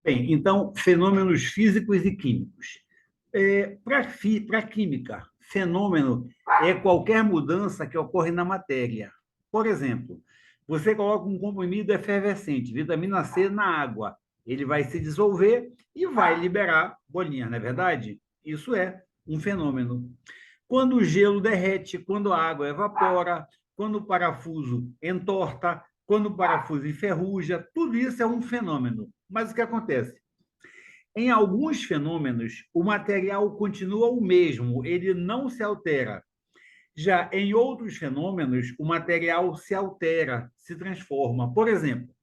Bem, então, fenômenos físicos e químicos. Para a química, fenômeno é qualquer mudança que ocorre na matéria. Por exemplo, você coloca um comprimido efervescente, vitamina C, na água. Ele vai se dissolver e vai liberar bolinhas, não é verdade? Isso é um fenômeno. Quando o gelo derrete, quando a água evapora, quando o parafuso entorta, quando o parafuso enferruja, tudo isso é um fenômeno. Mas o que acontece? Em alguns fenômenos, o material continua o mesmo, ele não se altera. Já em outros fenômenos, o material se altera, se transforma. Por exemplo,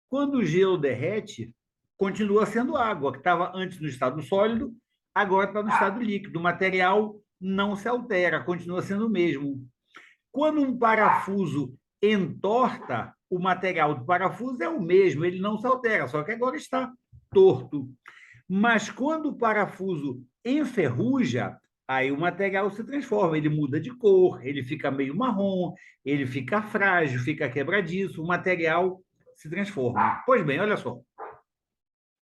quando o gelo derrete, continua sendo água, que estava antes no estado sólido, agora está no estado líquido. O material não se altera, continua sendo o mesmo. Quando um parafuso entorta, o material do parafuso é o mesmo, ele não se altera, só que agora está torto. Mas quando o parafuso enferruja, aí o material se transforma, ele muda de cor, ele fica meio marrom, ele fica frágil, fica quebradiço, o material se transforma. Pois bem, olha só.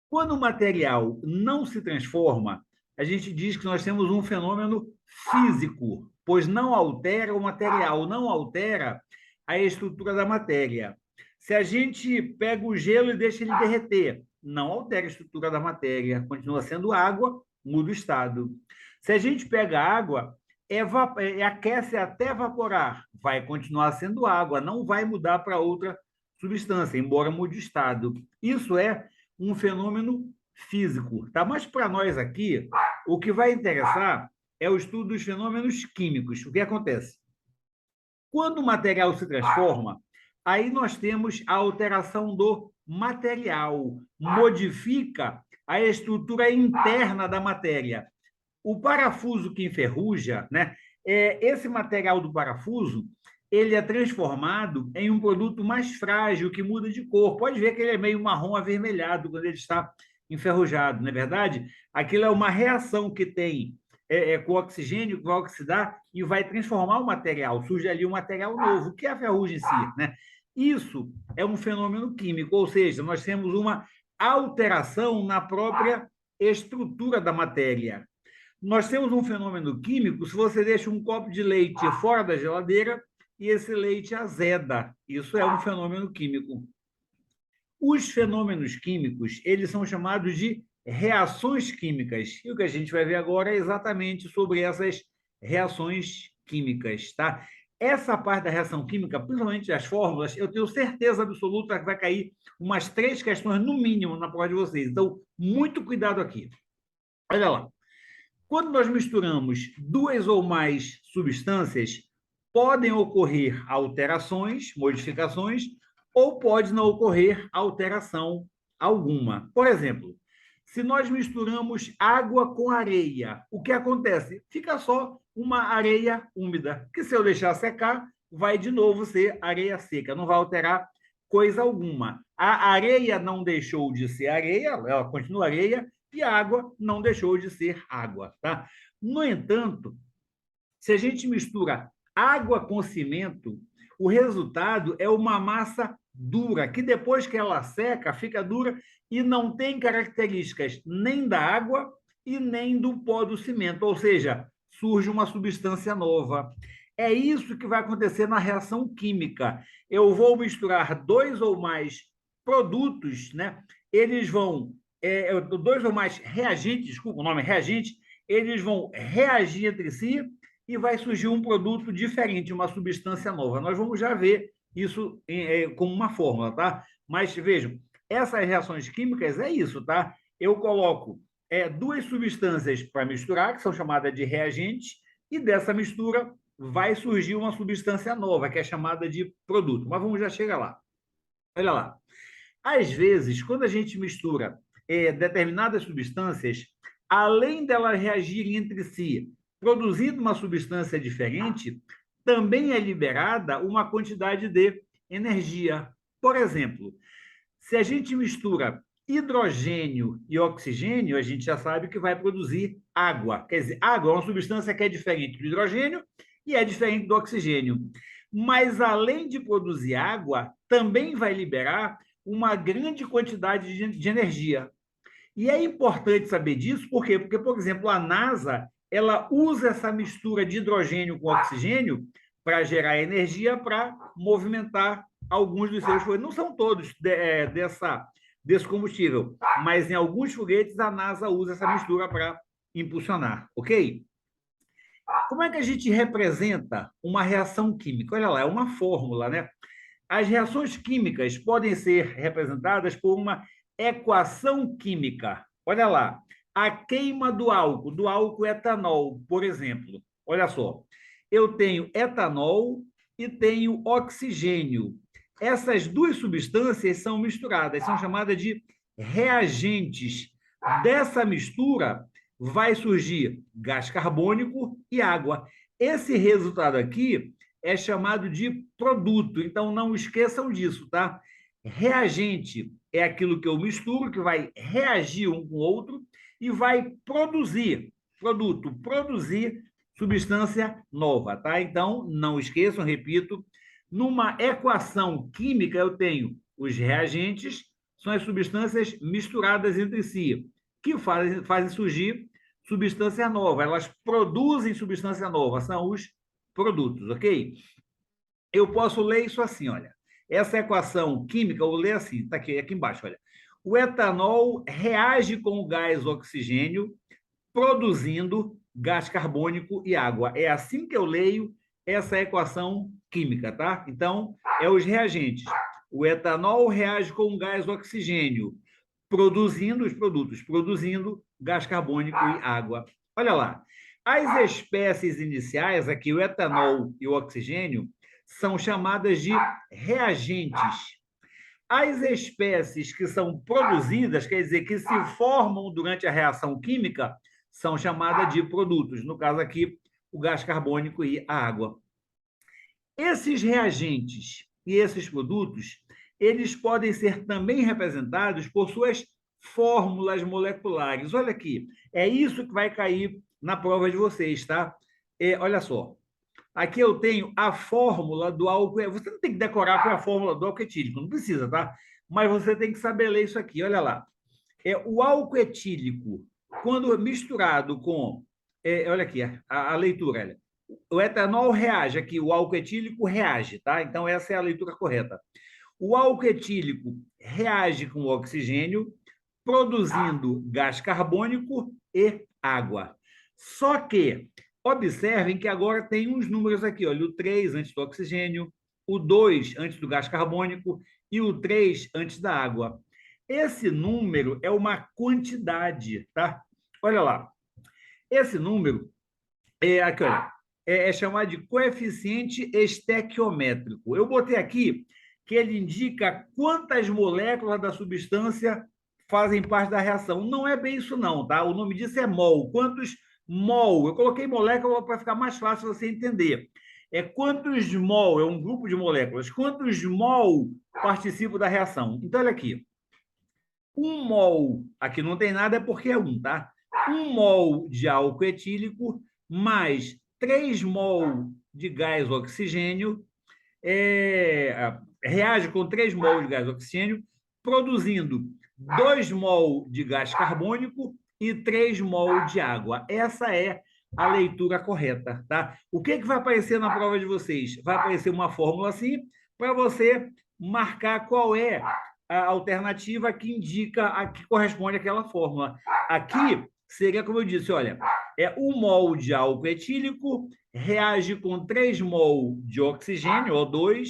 Quando o material não se transforma, a gente diz que nós temos um fenômeno físico, pois não altera o material, não altera a estrutura da matéria. Se a gente pega o gelo e deixa ele derreter, não altera a estrutura da matéria, continua sendo água, muda o estado. Se a gente pega água, aquece até evaporar, vai continuar sendo água, não vai mudar para outra substância, embora mude o estado. Isso é um fenômeno físico, tá? Mas para nós aqui, o que vai interessar é o estudo dos fenômenos químicos. O que acontece? Quando o material se transforma, aí nós temos a alteração do material, modifica a estrutura interna da matéria. O parafuso que enferruja, né? Esse material do parafuso, ele é transformado em um produto mais frágil, que muda de cor. Pode ver que ele é meio marrom avermelhado quando ele está enferrujado, não é verdade? Aquilo é uma reação que tem com o oxigênio, que vai oxidar e vai transformar o material. Surge ali um material novo, que é a ferrugem em si, né? Isso é um fenômeno químico, ou seja, nós temos uma alteração na própria estrutura da matéria. Nós temos um fenômeno químico se você deixa um copo de leite fora da geladeira e esse leite azeda. Isso é um fenômeno químico. Os fenômenos químicos, eles são chamados de reações químicas. E o que a gente vai ver agora é exatamente sobre essas reações químicas, tá? Essa parte da reação química, principalmente as fórmulas, eu tenho certeza absoluta que vai cair umas 3 questões, no mínimo, na prova de vocês. Então, muito cuidado aqui. Olha lá. Quando nós misturamos duas ou mais substâncias, podem ocorrer alterações, modificações, ou pode não ocorrer alteração alguma. Por exemplo, se nós misturamos água com areia, o que acontece? Fica só uma areia úmida, que se eu deixar secar, vai de novo ser areia seca, não vai alterar coisa alguma. A areia não deixou de ser areia, ela continua areia, e a água não deixou de ser água. Tá? No entanto, se a gente mistura água com cimento, o resultado é uma massa dura, que depois que ela seca, fica dura e não tem características nem da água e nem do pó do cimento, ou seja, surge uma substância nova. É isso que vai acontecer na reação química. Eu vou misturar dois ou mais produtos, né? Eles vão, dois ou mais reagentes, desculpa o nome, reagente, eles vão reagir entre si e vai surgir um produto diferente, uma substância nova. Nós vamos já ver isso como uma fórmula, tá? Mas vejam, essas reações químicas é isso, tá? Eu coloco duas substâncias para misturar, que são chamadas de reagentes, e dessa mistura vai surgir uma substância nova, que é chamada de produto. Mas vamos já chegar lá. Olha lá. Às vezes, quando a gente mistura determinadas substâncias, além delas reagirem entre si, produzindo uma substância diferente, também é liberada uma quantidade de energia. Por exemplo, se a gente mistura hidrogênio e oxigênio, a gente já sabe que vai produzir água. Quer dizer, água é uma substância que é diferente do hidrogênio e é diferente do oxigênio. Mas, além de produzir água, também vai liberar uma grande quantidade de energia. E é importante saber disso, por quê? Porque, por exemplo, a NASA ela usa essa mistura de hidrogênio com oxigênio para gerar energia para movimentar alguns dos seus foguetes. Não são todos desse combustível, mas em alguns foguetes a NASA usa essa mistura para impulsionar, ok? Como é que a gente representa uma reação química? Olha lá, é uma fórmula, né? As reações químicas podem ser representadas por uma equação química. Olha lá, a queima do álcool etanol, por exemplo. Olha só, eu tenho etanol e tenho oxigênio. Essas duas substâncias são misturadas, são chamadas de reagentes. Dessa mistura vai surgir gás carbônico e água. Esse resultado aqui é chamado de produto. Então, não esqueçam disso, tá? Reagente é aquilo que eu misturo, que vai reagir um com o outro e vai produzir produto, produzir substância nova, tá? Então, não esqueçam, repito, numa equação química eu tenho os reagentes, são as substâncias misturadas entre si, que fazem surgir substância nova, elas produzem substância nova, são os produtos, ok? Eu posso ler isso assim, olha. Essa equação química, eu vou ler assim, está aqui embaixo, olha. O etanol reage com o gás oxigênio, produzindo gás carbônico e água. É assim que eu leio essa equação química, tá? Então, é os reagentes. O etanol reage com o gás oxigênio, produzindo os produtos, produzindo gás carbônico e água. Olha lá. As espécies iniciais, aqui o etanol e o oxigênio, são chamadas de reagentes. As espécies que são produzidas, quer dizer, que se formam durante a reação química, são chamadas de produtos. No caso aqui, o gás carbônico e a água. Esses reagentes e esses produtos, eles podem ser também representados por suas fórmulas moleculares. Olha aqui, é isso que vai cair na prova de vocês, tá? Olha só, aqui eu tenho a fórmula do álcool. Você não tem que decorar qual é a fórmula do álcool etílico, não precisa, tá? Mas você tem que saber ler isso aqui, olha lá. O álcool etílico, quando misturado com. Olha aqui, a leitura, olha. O etanol reage aqui, o álcool etílico reage, tá? Então, essa é a leitura correta. O álcool etílico reage com o oxigênio, produzindo gás carbônico e água. Só que, observem que agora tem uns números aqui, olha, o 3 antes do oxigênio, o 2 antes do gás carbônico e o 3 antes da água. Esse número é uma quantidade, tá? Olha lá. Esse número aqui, olha, é chamado de coeficiente estequiométrico. Eu botei aqui que ele indica quantas moléculas da substância fazem parte da reação. Não é bem isso não, tá? O nome disso é mol. Quantos mol? Eu coloquei molécula para ficar mais fácil você entender. Quantos mol, é um grupo de moléculas, quantos mol participam da reação. Então, olha aqui. 1 mol, aqui não tem nada, é porque é 1, tá? 1 mol de álcool etílico mais 3 mol de gás oxigênio, reage com 3 mol de gás oxigênio, produzindo 2 mol de gás carbônico e 3 mol de água. Essa é a leitura correta, tá? O que vai aparecer na prova de vocês? Vai aparecer uma fórmula assim, para você marcar qual é a alternativa que indica, a que corresponde àquela fórmula. Aqui seria, como eu disse, olha, 1 mol de álcool etílico reage com 3 mol de oxigênio, O2,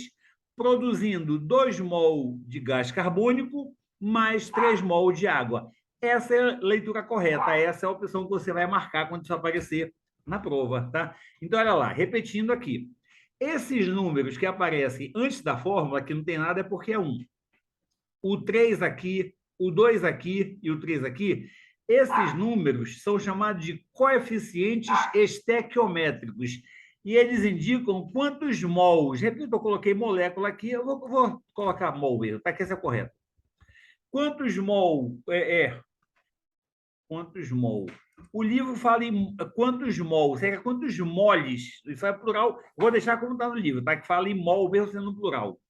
produzindo 2 mol de gás carbônico mais 3 mol de água. Essa é a leitura correta, essa é a opção que você vai marcar quando isso aparecer na prova, tá? Então, olha lá, repetindo aqui. Esses números que aparecem antes da fórmula, que não tem nada, é porque é 1. O 3 aqui, o 2 aqui e o 3 aqui, esses números são chamados de coeficientes estequiométricos e eles indicam quantos mols. Repito, eu coloquei molécula aqui, eu vou colocar mol mesmo, tá? Que esse é correto. Quantos mol? Quantos mol? O livro fala em quantos mol, seja quantos moles, isso é plural, vou deixar como está no livro, tá? Que fala em mol mesmo sendo plural.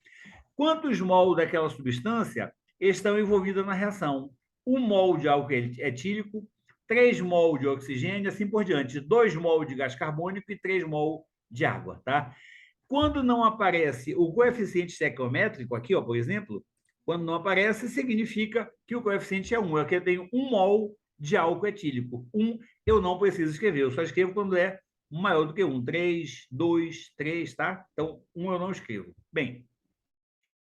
Quantos mol daquela substância estão envolvidos na reação? 1 mol de álcool etílico, 3 mol de oxigênio, assim por diante. 2 mol de gás carbônico e 3 mol de água, tá? Quando não aparece o coeficiente estequiométrico aqui, ó, por exemplo, quando não aparece, significa que o coeficiente é 1. Aqui eu tenho 1 mol de álcool etílico. 1 eu não preciso escrever, eu só escrevo quando é maior do que 1. 3, 2, 3, tá? Então, 1 eu não escrevo. Bem,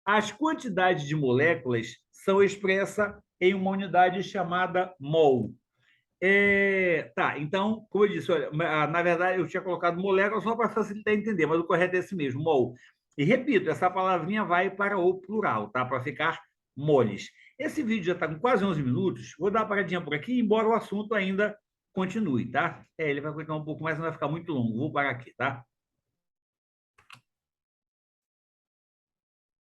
as quantidades de moléculas são expressas em uma unidade chamada mol. Tá, então, como eu disse, olha, na verdade eu tinha colocado molécula só para facilitar entender, mas o correto é esse mesmo, mol. E repito, essa palavrinha vai para o plural, tá? Para ficar moles. Esse vídeo já está com quase 11 minutos, vou dar uma paradinha por aqui, embora o assunto ainda continue, tá? Ele vai continuar um pouco mais, não vai ficar muito longo. Vou parar aqui, tá?